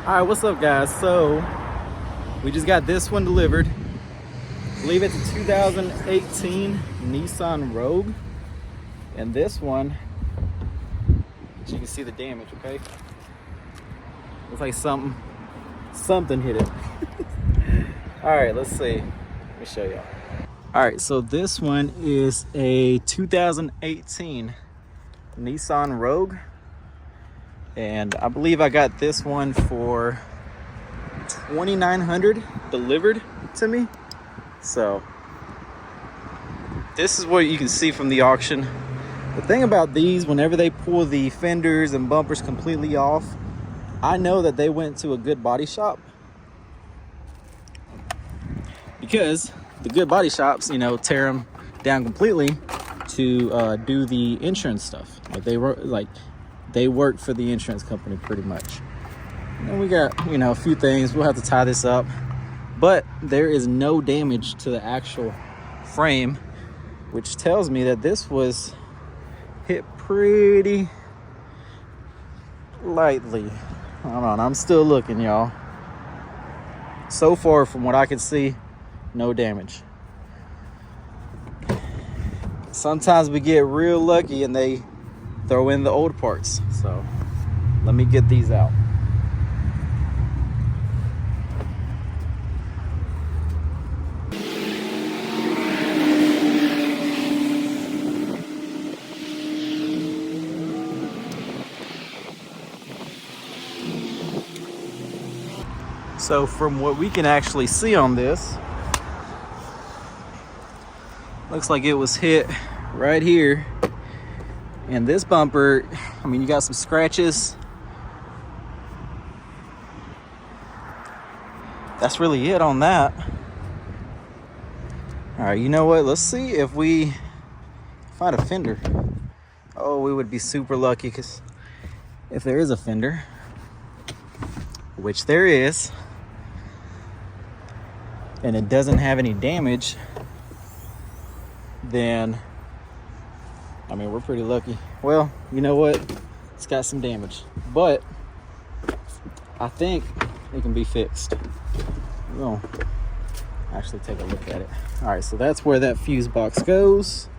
All right, what's up guys? So we just got this one delivered. I believe it's a 2018 Nissan Rogue. And this one, as you can see the damage, okay? Looks like something hit it. All right, let's see. Let me show y'all. All right, so this one is a 2018 Nissan Rogue. And I believe I got this one for $2,900 delivered to me. So this is what you can see from the auction. The thing about these, whenever they pull the fenders and bumpers completely off, I know that they went to a good body shop, because the good body shops, you know, tear them down completely to do the insurance stuff. They work for the insurance company pretty much. And we got, you know, a few things. We'll have to tie this up, but there is no damage to the actual frame, which tells me that this was hit pretty lightly. Hold on, I'm still looking, y'all. So far, from what I can see, no damage. Sometimes we get real lucky and they throw in the old parts. So let me get these out. So from what we can actually see on this, looks like it was hit right here. And this bumper, I mean, you got some scratches. That's really it on that. All right, you know what? Let's see if we find a fender. Oh, we would be super lucky, because if there is a fender, which there is, and it doesn't have any damage, then I mean, we're pretty lucky. Well, you know what? It's got some damage, but I think it can be fixed. We'll actually take a look at it. All right, so that's where that fuse box goes.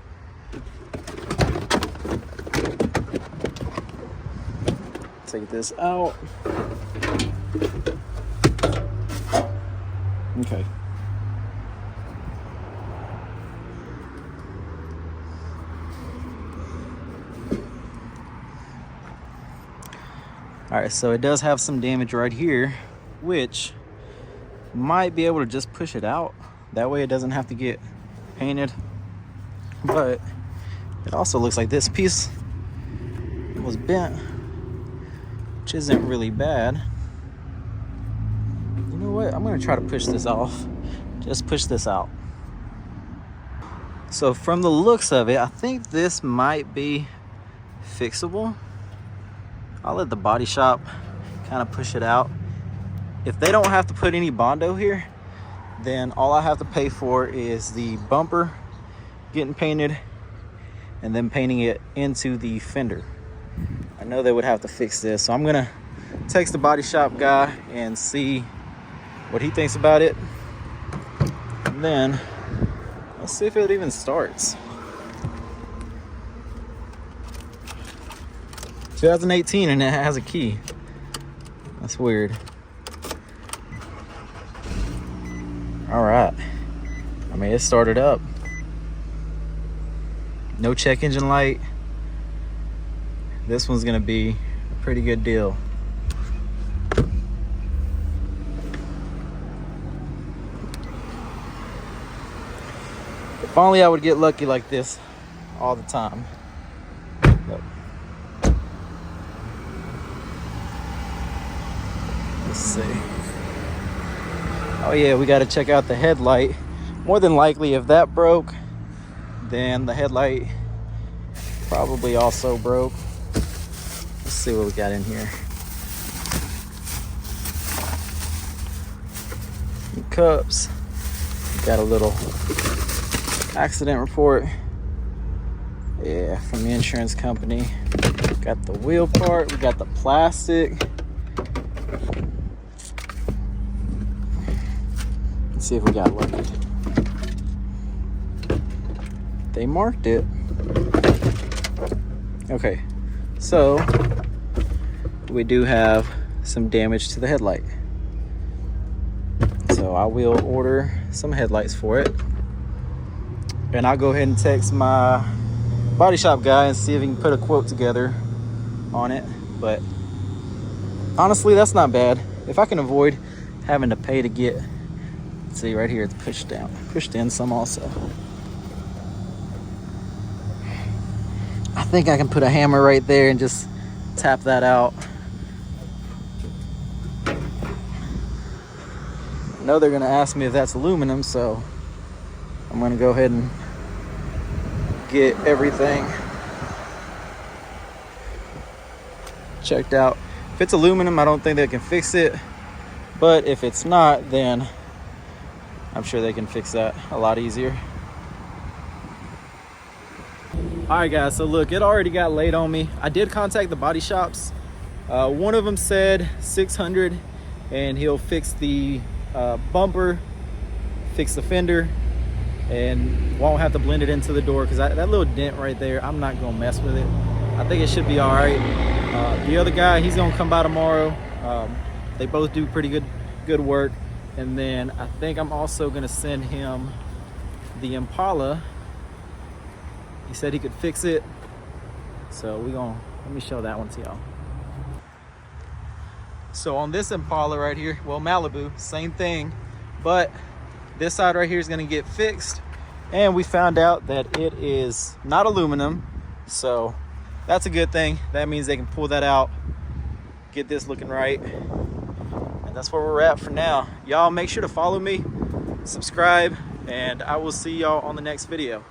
Take this out. Okay. All right, so it does have some damage right here, which might be able to just push it out. That way it doesn't have to get painted. But it also looks like this piece was bent, which isn't really bad. You know what? I'm gonna try to push this off. Just push this out. So from the looks of it, I think this might be fixable. I'll let the body shop kind of push it out. If they don't have to put any Bondo here, then all I have to pay for is the bumper getting painted and then painting it into the fender. I know they would have to fix this, so I'm gonna text the body shop guy and see what he thinks about it. And then let's see if it even starts. 2018 and it has a key. That's weird. All right. I mean, it started up. No check engine light. This one's gonna be a pretty good deal. If only I would get lucky like this all the time. But let's see. Oh yeah, we got to check out the headlight. More than likely, if that broke, then the headlight probably also broke. Let's see what we got in here. Some cups. We got a little accident report. Yeah, from the insurance company. Got the wheel part. We got the plastic. Let's see if we got lucky. They marked it. Okay, so we do have some damage to the headlight. So I will order some headlights for it. And I'll go ahead and text my body shop guy and see if he can put a quote together on it. But honestly, that's not bad. If I can avoid having to pay to get, see right here, it's pushed in some also. I think I can put a hammer right there and just tap that out. I know they're gonna ask me if that's aluminum, so I'm gonna go ahead and get everything checked out. If it's aluminum, I don't think they can fix it, but if it's not, then I'm sure they can fix that a lot easier. All right guys, so look, it already got laid on me. I did contact the body shops. One of them said $600 and he'll fix the bumper, fix the fender, and won't have to blend it into the door, because that little dent right there, I'm not gonna mess with it. I think it should be all right. The other guy, he's gonna come by tomorrow. They both do pretty good work. And then I think I'm also gonna send him the Impala. He said he could fix it, so let me show that one to y'all. So on this Impala right here, well, Malibu, same thing, but this side right here is gonna get fixed, and we found out that it is not aluminum, so that's a good thing. That means they can pull that out, get this looking right, and that's where we're at for now. Y'all make sure to follow me, subscribe, and I will see y'all on the next video.